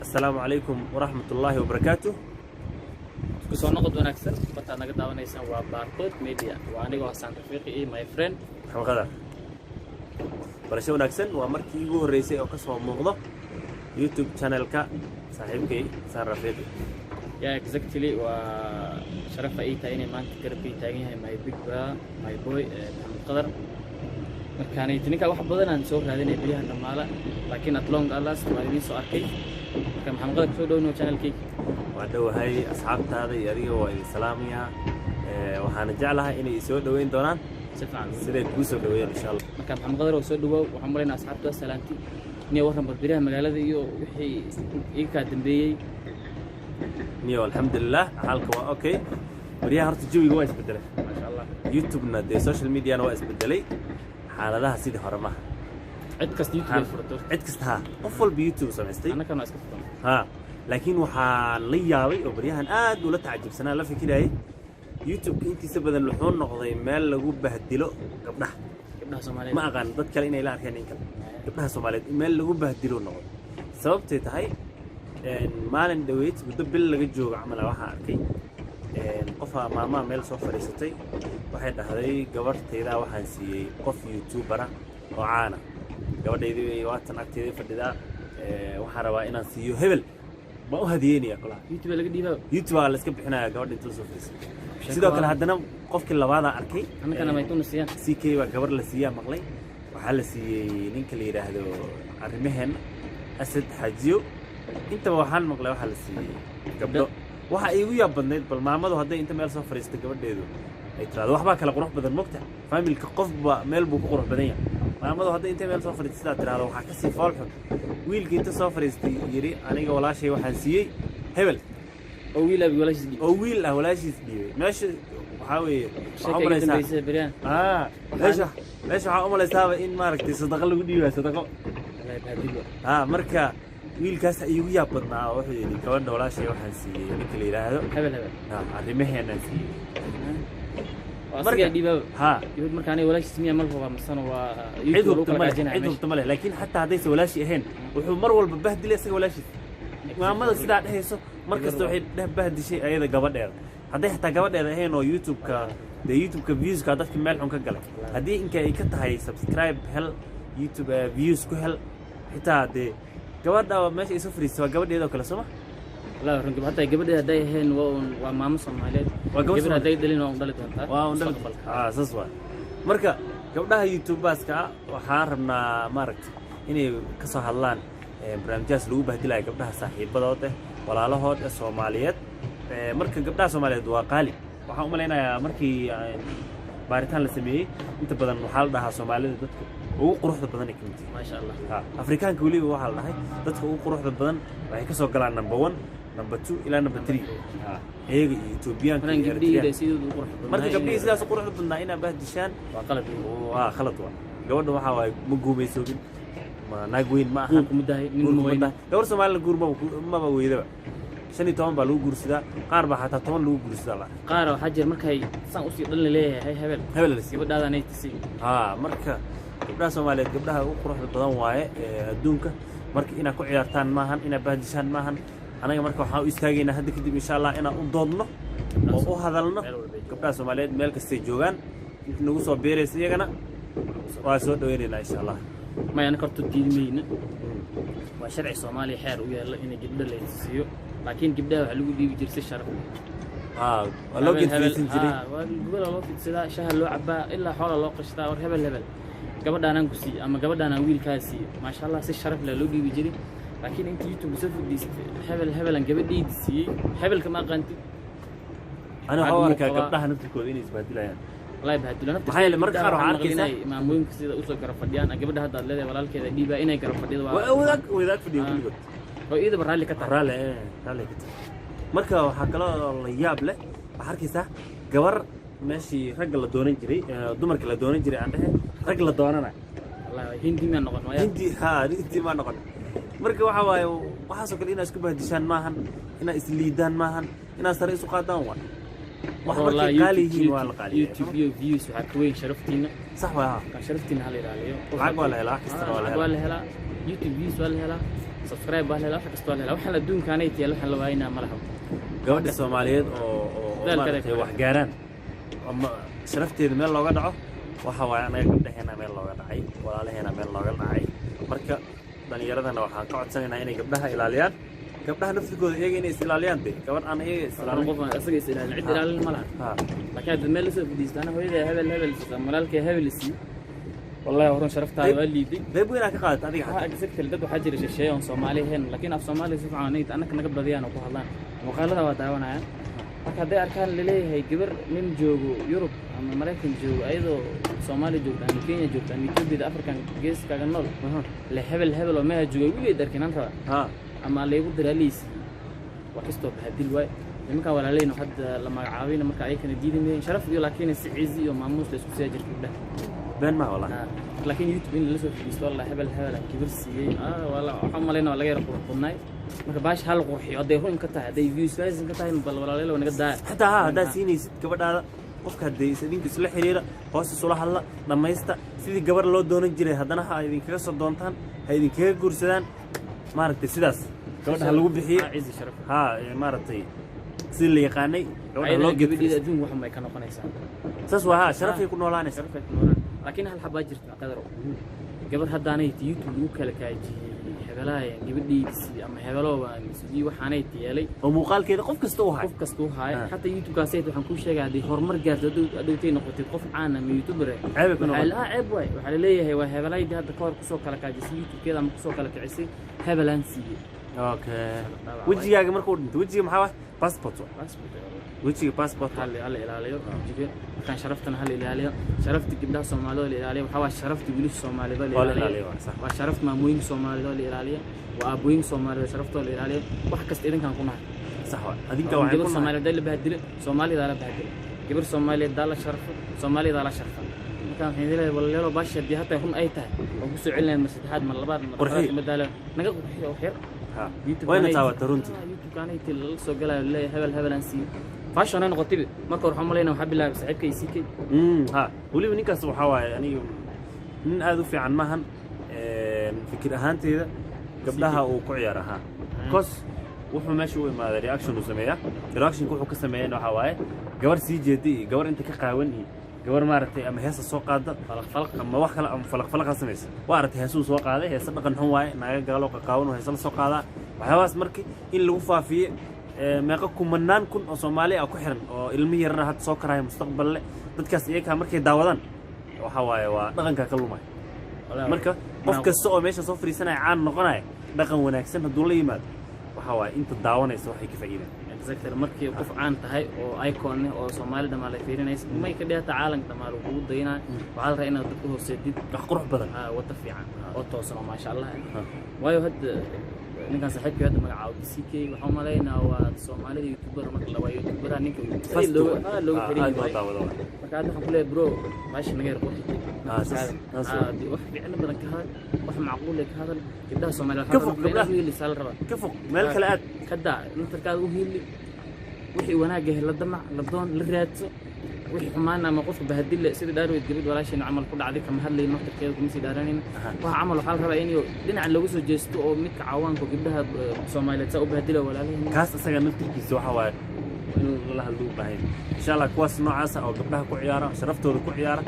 السلام عليكم ورحمة الله وبركاته. kusoo noqod wanaagsan barta naga daawanaysan waa Barcode Media waa aniga Xasan Rafiiqi iyo my friend محمد قدر برشا wanaagsan waa markii ugu horeysay oo ka soo muuqdo YouTube channel-ka saaxiibkay Xasan Rafiiqi. exactly waa sharaf ay tahay inay maanta garabkay taagan yahay my big brother my boy Maxamed Qadar markaan ay tininka wax badan aan soo raadinay biyaha dhamaala laakiin at long last waa idin soo arkay markaan Maxamed Qadar soo dhawno channel-kii ودوهاي أصحابتها يريو وإسلامية وحنا جعلها إني يسوي دوين دونان سيدي كوسو دوين إن شاء الله. مكان محمد قدر وسود دوا وحمرنا أصحابته سلامتي نيو ورهم بربريها مقالة يو وحي إيكادم بي نيو الحمد لله حالك أوكي بريها هرت جوي وايس بدله ما شاء الله يوتيوب ندي سوشيال ميديا وايس بدلي حالة لها سيدي هرمها عد كست يوتيوب فرتوش عد كستها أفضل بيوتيوب سمعتي أنا كان أسكت ها لكن waxaa la yaabay oo bariyahan aad ula taajibsanaa la fikiray YouTube intiisa badan luxuun noqday meel lagu bahdilo gabdhaha Soomaaliyeed ma aqaan dad kale inay la arkeen in kale gabdhaha Soomaaliyeed meel lagu bahdilo noqday sababtay tahay maalin dhaweyd muddo bil laga joogo camal waxa arkay qofa maama meel soo fariisatay waxay dhahday gabartayda waxaan siiyay qof YouTuber ah oo caana gabadhaydii waatan agteeda fadhida waxaan rabaa inaan siiyo hebel ما هديني أقول يوتيوب اللي قديمه يوتيوب على سكب إحنا قاعد نتوصل فيه سيدا كل هذا أنا قف كل بعض أركي أنا كان ما يكون السيان سيكي وكبر لسيا مغلي وحل سي لينك اللي يرهدو عرمهن أسد حجيو أنت وحل مغلي وحل سي قبل وح أيوة بنديت بالمعمد وهذا أنت مال سفر يستقبل ديدو ترى واحد باك لقروح بدل مقطع فاهم القف مال بقروح بدنيا معمد وهذا أنت مال سفر يستقبل ترى لو حكسي فالح ويل كنت سافر يستيري أنا ولا شيء وحنسيه هبل أو ويل أبي ولا شيء أو ويل أو ولا شيء ماشي وحاوي عمر يسافر ليش عمر يسافر إن مارك تصدق له بدي صدق مركا ويل كاس أيويا بدنا واحد يعني كمان ولا شيء وحنسيه نكلي هذا هبل عرمه هنا نسيه مركا ديبا يقول مركاني ولا شيء سميه ملفوظة مثلا عيدهم تمله لكن حتى هذا ولا شيء هين وحمر والبهدل يسوي ولا شيء ما ماذا سداد هيسو مركز توحيد ده بهدل شيء أيضا قبل ده هذا حتى قبل ده هين أو يوتيوب ده يوتيوب كفيوز كذا كمال عن كجلك هذه إنك يكتها هي سبسكرايب هل يوتيوب فيوز كهل حتى ده قبل ده ماشي يسافر سوا قبل ده كلا سما لا رنك حتى قبل ده هين وما مصر مالك قبل ده دليل وانضلت وانضلت سسوا مركا قبل ده يوتيوب بس كا وحارنا مارك إني كسر هاللان برنامج لو بهدلها قبلها صاحب بدوته ولا له هاد الصوماليات مركب قبلها الصوماليات وقالي وحوم لنا مركي بارتان لسميه أنت بدن محل ده الصوماليات دتك وقروح بدن كنتي ما شاء الله أفريقيا كولي وحال ده دتك وقروح بدن راح يكسر قلنا نمبر 1 نمبر 2 إلى نمبر 3 هي يوتيوبيان كان قبلي ده سيد وقروح مركب قبلي سيد قروح بدن هنا بهدشان وقلت خلط جوده وحاول مجوم يسوي ما ناقوين ما هم مدهي من وين دور سومال الجوربا ما بويده شني توم بالو جورسدا قاربا حتى توم لو جورسدا لا قارو حجر markay san u sii dhalin leeyahay hebel gabadhaada inay tisi marka gabdhaha Soomaaliyeed gabdhaha ugu quruxda badan waaye adduunka marka ina ku ciyaartaan maahan ina bahdishaan maahan anaga marka waxaan u istaagayna hadda kadib insha Allah ina u doodno oo u hadalno gabdhaha Soomaaliyeed meel kasta joogan inta nagu soo beeraysa iyagana waa soo dhaweynayna insha Allah ما أنا كرت الدينين وشرع الصومالي حار ويا إن جبنا اللي تسيو لكن جبنا علو دي بجرس الشرف والله قلت في سنجري وقول الله في سلا شهر لو عبا إلا حول الله قشطة ورهبل هبل قبل أنا نقصي أما قبل أنا ويل كاسي ما شاء الله الشرف لو دي بجري لكن أنت يوتيوب سوف دي هبل أن قبل دي تسي هبل كما قنتي أنا حوارك قبلها نتركوا ذي نسبة لا يعني الله يبهدل أنا هاي المركز راح عاركيسه ما مهم كذا أوصل كرفديان أجيب ده هذا اللي ولا الكذا دي بقى إني كرفديان وذاك فيديو كله وإذا برالي كتر رالي كتر مركز وحكلا الياب له عاركيسه جبر ماشي رجل دونين جري دمرك لا دونين جري عنده رجل دوننا الله هندي ما نقول هندي ما نقول مركز وحواي وحاسو كلنا اسكبه دشان ماهن هنا اسليدان ماهن هنا سري سقاطان وان والله يوتيوب فيوز وحكوين شرفتينا صح ولا كان شرفتينا هلا عليه عقب ولا لا كسر ولا هلا يوتيوب فيوز ولا هلا subscribe baa leela wax kasta leela waxaan adduunkaanay tiyaal waxaan la waaynaa malaha gabadha Soomaaliyeed oo maartay wax gaaraan ama sharafteeda meel looga dhaco waxa waay anaga gabdhaheena meel looga dhacay walaalaheena meel looga dhacay marka dhalinyaradana waxaan ka codsanaynaa inay gabdhaha ilaaliyaan gabdhaha naftigooda iyaga inay is ilaaliyaan de gabadh aan iyaga is ilaalin qof asaga is ilaalin cid ilaalin malaha laakiin hadda meel soo fadhiistaan hooyada hebel malaalkay hebel si wallahi horan sharaftaada waa liiday qayb weyn ka qaadato adiga waxa exactly dad waxa jira shisheeye oo Soomaali ahayn laakiin af Soomaali si fiican ay anaka naga badiyaan oo ku hadlaan muuqaalada waa daawanayaan marka hadday arkaan leeyahay gabar nin joogo Yurub ama Mareykan joogo ayadoo Soomaali joogta ama Kenya joogta ama Ethiopia African gees kaga nool la hebel oo meesha joogo wili darkinan raba ama leeyahay daraaliis waxistoo bahadil way nimanka walaaleyna hadda la magacaabina marka ay kana diideen sharaf iyo laakiin si ciisi iyo maamuus la isku soo jirta بين ما والله لكن يوتيوب إن لسه في بيست والله هبل كبر سيء والله حملنا ولا غير قرناي ما باش هالقرحي أديه هم كتاه أديه فيوز لازم كتاه بلا لا ونقد ده حتى هذا سيني قبل هذا قفك هدي سيدين كسلة حريرة قاس صلاح الله لما يست سيدي قبل لو دون الجري هذانا هايدين كذا صدّنتان هايدين كذا كورسان ما رت سيداس قبل هاللو بحي عز شرف ها ما رتي سيد اللي يقاني قبل هاللو قبل إذا دون واحد ما يكانوا قنيسان ساسوا ها شرف يكون ولا شرف يكون ولا لكن هالحباج جرت قدره قبل هداني يوتيوب وكلا كاجي هبلاي قبل أما هبلوا سدي وحناي تيالي ومقال كذا قف كستوها حتى يوتيوب كاسيت وحنكون شيء قاعد هرمر جات دوتين نقطة قف عنا من يوتيوبر عيب لا عيب واي وحليه هو هبلاي ده هذا كسو كلا كاجي يوتيوب كذا مكسو كلا كعسي هبلانسي اوكي وجهي يا جماعه كنت وجهي محاوى باسبورت وجهي باسبورت هل الاليه وجهي كان شرفتنا هل الاليه شرفت قبلها Soomaaliya الاليه وحوا شرفت بليش Soomaaliya الاليه صح وشرفت ماموين Soomaaliya الاليه وابوين Soomaaliya شرفته الاليه wax kasta idin kan kuna صح adinka waxay ku Soomaaliya dal bahadil Soomaaliya dal bahadil gabar Soomaaliya dal sharaf Soomaaliya dal sharaf kan xidilay walaalo baasha di hatta hun ay tahay oo ku soo celinay masaxaad mar labaad madala naga qurxiyo xir وين تعاود رنتي يوتيوب كان يتل سو غلا هبل انسي فاشن انا قتبي marka waxaan maleynaa waxa bilaabay saaxiibkay sikay ha waliba ninkaas waxa waay aniga nin aad u fiican maahan fikir ahaanteeda gabdhaha uu ku ciyaaraha kos wuxuu meesha u imaaday reaction uu sameeyaa reaction wuxuu ka sameeyay waxa waaye gabar sii jeeday gabar inta ka qaawan gabar maartay ama heesa soo qaada falaq ama wax kale ama falaq sameeyay waartay heesuu soo qaaday heesa dhaqan xun waaye naaga gaalo ka qaawan heesa la soo qaada waxaas markii in lagu faafiyo meeqa kumanaan kun oo Soomaali ah ku xiran oo ilmo yar had soo karaya mustaqbal leh dadkaas iyaga markay daawadaan waxa waaye waa dhaqanka ka lumay marka qof kasta oo meesha soo fariisanay caan noqonay dhaqan wanaagsan haduu la yimaado waxa waaye inta daawanaysa waxay ka faa'iideen exactly markii qof caan tahay oo icon ah oo Soomaali dhamaale fiirinaysa may ka dhigata caalamka dhamaale ugu daynaa waxa la rabaa inaad dadku hooseedid wax qurux badan wada fiican oo toosan ma sha Allah waayo hadda ninkan saaxiibkii hadda magacaabo CK waxaan maleynaa waa Soomaalida YouTuber marka la waayo YouTuber ninka looga xiriir marka hadda waxaan ku leeyahay bro baash naga yar qurxi wax fiican badan ka hadal wax macquul ka hadal gabdhaha Soomaaliyeed waxa la sal raba ka fog meel kale aad ka daa intarkaad u hiili wixii wanaag ah la damac la doon la raadso wixii xumaan ama qof bahadil sida daarweed gabadh walaasheen amal ku dhacday kama hadlayno naftarkeeda kuma sii daaranayn waxa amal waxa la rabaa inuu dhinac lagu soo jeesto oo midka cawaanka gabdhaha Soomaaliyeed sa u bahadila walaalaheena kaas asaga naftiisa waxa waaye inuu la hadlo baahay insha Allah kuwaas noocaas oo gabdhaha ku ciyaara sharaftooda ku ciyaara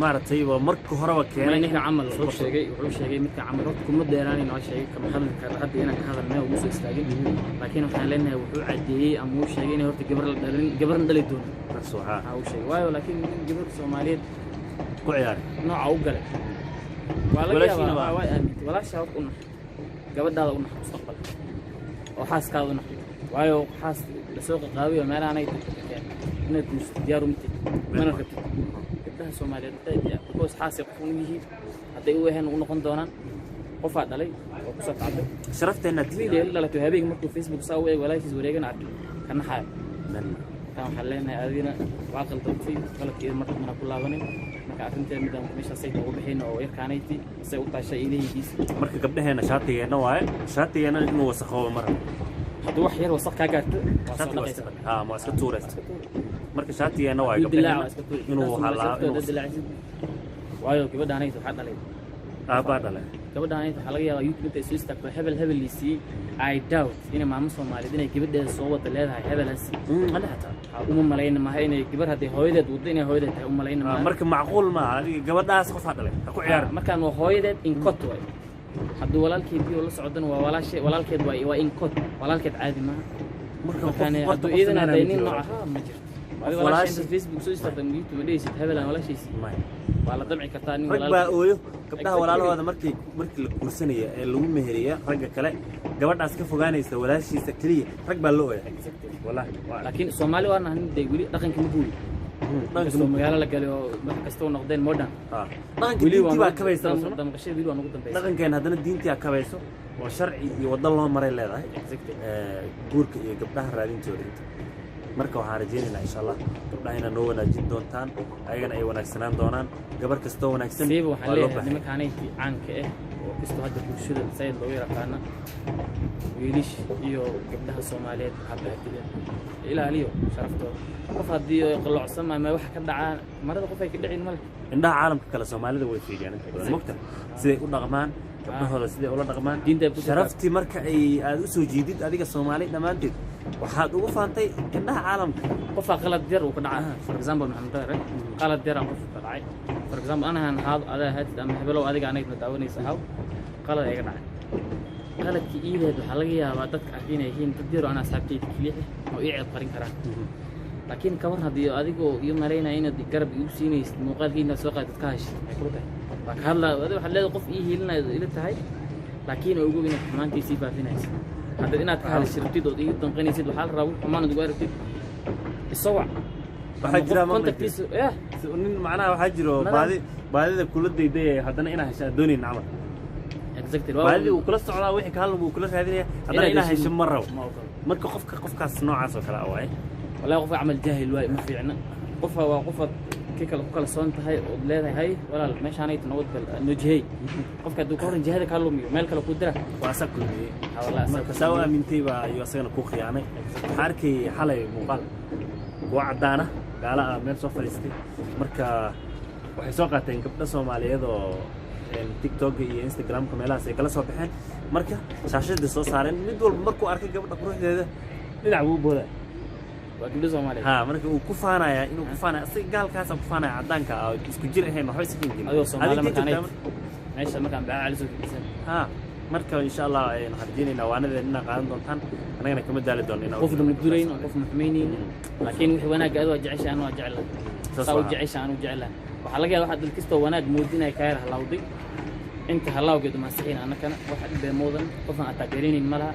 maartay waa marka horeba keenay ninka amal wuxuu sheegay midka amal kuma deeraanayno sheegay kama hadal ka hadda inaan ka hadalnay oo soo istaagin laakiin waxaan leenahay wuxuu cadeeyay ama uu sheegay in horta gabar dhalay doon suuxa uu sheegay waayo laakiin gabar Soomaaliyeed ku ciyaar nooca u galay walaasha una gabadhaada una mustaqbal oo xaaskaada una waayo xaas la soo qaabiyo meelaha ay inaad diyaar u mid mana rabtid gabdhaha Soomaaliyeed qoys xaasi qof u yihiin haday u wahan u noqon doonaan qof dhalay oo ku soo tacday sharafteena tiilay dhalatay habeen markuu Facebook soo weey walaashiis wareegan arkay kana xaay كان حلينا أذينا وعقل تطفي قالت إذا مرة كلها غني marka arinta midaan meesha say ugu bixin oo yarkaanayti say u taashay ilayhiis marka gabdhaheena shaatigeena waaye shaatigeena inuu wasakho mar haduu wax yar wasakh ka gaarto ma iska tuurayst marka shaatigeena waaye gabdhaheena inuu halaa waayo gabadhaanaydu waxa dhalay aabaa dhale gabadhaan inta waxaa laga yaabaa youtube inta isu istaagto hebel la siiyey I doubt inay maamo Soomaaliyeed inay gabadheeda soo wada leedahay hebelaas ana xataa uma malayna maaha inay gabar hadday hooyadeed waddo inay hooyadeed tahay uma malayna maaha marka macquul ma adiga gabadhaas qof dhalay ha ku ciyaar markaan waa hooyadeed in kot way hadduu walaalkeed biyo la socdana waa walaalkeed waa in kot walaalkeed caadi maaha markaan hadduu iidana hadday nin nooc ahaa ma jirto adiga walaashiisa Facebook soo istaagtay YouTube dhaysid hebelan walaashiisa waa la damci kartaa nin rag baa ooyo gabdhaha walaalahooda markii la guursanaya ee lagu meheriya ragga kale gabadhaas ka fogaanaysa walaashiisa kaliya rag baa la ooya wallahi laakiin Soomaali waa nahan day wili dhaqanka ma guuri dhaqanka magaalo la galay oo wax kasta oo noqdeen modern dhaqanka diintii baa ka baysan damqashada wili waa ugu dambeeyay dhaqankeen haddana diintii ka bayso oo sharci iyo waddo loo maray leedahay guurka iyo gabdhaha raadintooda marka waxaan rajaynaynaa insha Allah gabdhaha inay noo wanaajin doontaan ayagana ay wanaagsanaan doonaan gabar kastoo wanaagsan siiba waxaan leeyahay nimankaanay caanka ah oo kastoo hadda bulshada sayid loo yaqaan wiilish iyo gabdhaha Soomaaliyeed habahatiga ilaaliyo sharaftooda qof haddii qalocsan ma wax ka dhacaa marada qof ay ka dhicin mal indhaha caalamka kale Soomaalida way fiiriyaan inta badan mugta siday u dhaqmaan gabdhahooda siday ula dhaqmaan sharaftii marka ay aad u soo jiidid adiga Soomaali dhamaanteed waxaad ugu faantay indhaha caalamka qof qalad yar uu ka dhacay for example Maxamed Dare qalad yar qof ka dhacay for example ana hada had ama hebelow adiga anaga daawanaysa haw qalad ay ka dhacay qaladkii iideed waxa laga yaabaa dadka arkin ay yihiin dad yar oo ana asxaabtayda kaliya oo ii cid qarin karaan laakiin kabar hadii adigoo iyo maleynaa inaad garab igu siinaysid muuqaalkiina soo qaadid ka hash ay ku tahay waa ka hadla waxa leedahay qof ii hiilinayo ila tahay laakiin ugu inaad xumaantiisii baafinaysid hadda inaad ka hadashirtid oo ii danqanaysid waxa la rabaa xumaan ugu aragtid isawa waxa jira contactiisa nin macnaha waxa jiro baadida kula dayday haddana inaa heshaa doonin amal exactly baadida uu kula socdaa wixii ka hadlay uu kula raadinaya haddana inaa hesho marro marka qofkaas noocaas oo kale ah waay والله قف عمل جاهل واي ما في عنا قفها وقفة كلا صون تهاي وبلادها هاي ولا مش هني تنود بالنجهي قفك الدكتور جهاد كلهم مال كلا قدرة وأسكت والله سواء من تيبا يوصلنا كوخ يعني حركي حلي مقال وعدانا قال من سوفر استي مركا وحسوقة تنقبل Soomaaliyeed oo TikTok iyo Instagram kamelaas ay kala soo baxeen marka shaashada soo saareen mid walba markuu arkay gabadha quruxdeeda dhinac uu booday وأكيد Soomaaliyeed ها marka uu ku faanaya inuu ku faanaya si gaalkaas ku faanaya cadaanka ah isku jir ahayn waxba iskin jirin ayo Soomaaliyeed markaan meesha markaan baa cali soo fiirsan ha marka insha Allah ay hadinina waanada inna qaadan doontaan anagana kama daali doon inaa qof dum durayn qof muxmeeniin laakiin wixii wanaag aad waa jeceshaan waa jecel soo jeceshaan u jecel waxa laga yaabaa waxa dad kisto wanaag muudinay ka yar halawday inta halawgeedu ma saxiin anakana waxa dhibay moodan qofan ataageerinin malaha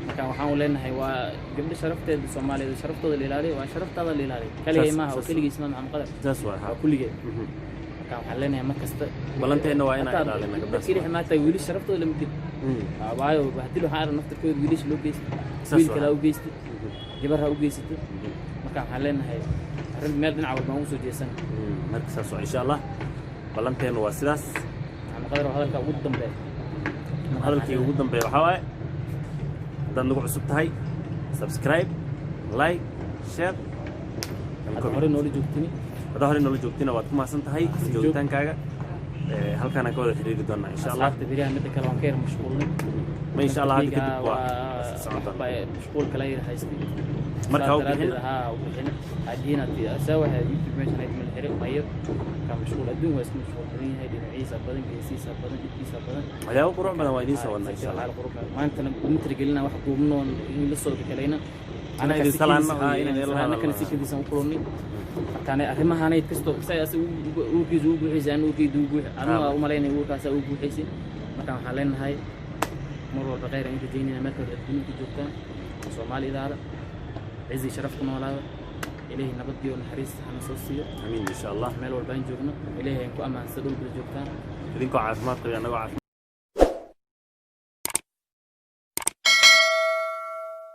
marka waxaan leenahay waa gabdho sharafteeda Soomaaliyeed sharaftooda la ilaaliyo waa sharaftada la ilaaliyo kaliya ma aha kaligiis ma Maxamed Qadar taas waa kulligeed marka waxaan leenahay mar kasta balanteena waa inaan ilaalino gabdhaha kaliya ma tahay wiilish sharaftooda lama dib waayo bahdilo xaar naftirkooda wiilish loo geystay wiil kale u geystay gabar ha u geystay marka waxaan leenahay arrin meel dhinac walba ugu soo jeesan marka saas waa insha Allah balanteena waa sidaas Maxamed Qadar hadalka ugu dambeeya hadalkii ugu dambeeya waxa waaye dan nagu cusub tahay subscribe like share hore noola joogtina waad ku mahadsan tahay joogitaankaaga halkaan aan ka wada xiriiri doonaa insha Allah biriyaha mid kale waan ka yar mashquulnay ma insha Allah hadda kadib waa socotaa mashquul kale ay haystay marka uu bixin hadina asawaha YouTube meeshan ay meel xiriir mayo ka mashquul adduun waa isku mashquul badan yahay dhinaciisa badan geesiisa badan dibkiisa badan waxyaabo qurux badan waa idiin soo wadnaa insha Allah maanta inta gelina wax duubnoon in la soo galayna ana idin salaano ana kana si kadiisan u kulannay markaan arrimahaanay kasto isaas uu kiisu buuxisaan uu kiidu buux anu u maleynay uu kaasa uu buuxisay markaan waxaan leenahay mar walba khayr inta jeynina marka adduunka joogtaan Soomaalidaada عزي شرفتنا ولا إليه نبضي ونحريس حنا سوسية آمين إن شاء الله مال والبين جوجنا إليه إنكو أمان سدول بالجوكتان إذنكو عافمات قبل أنا وعافمات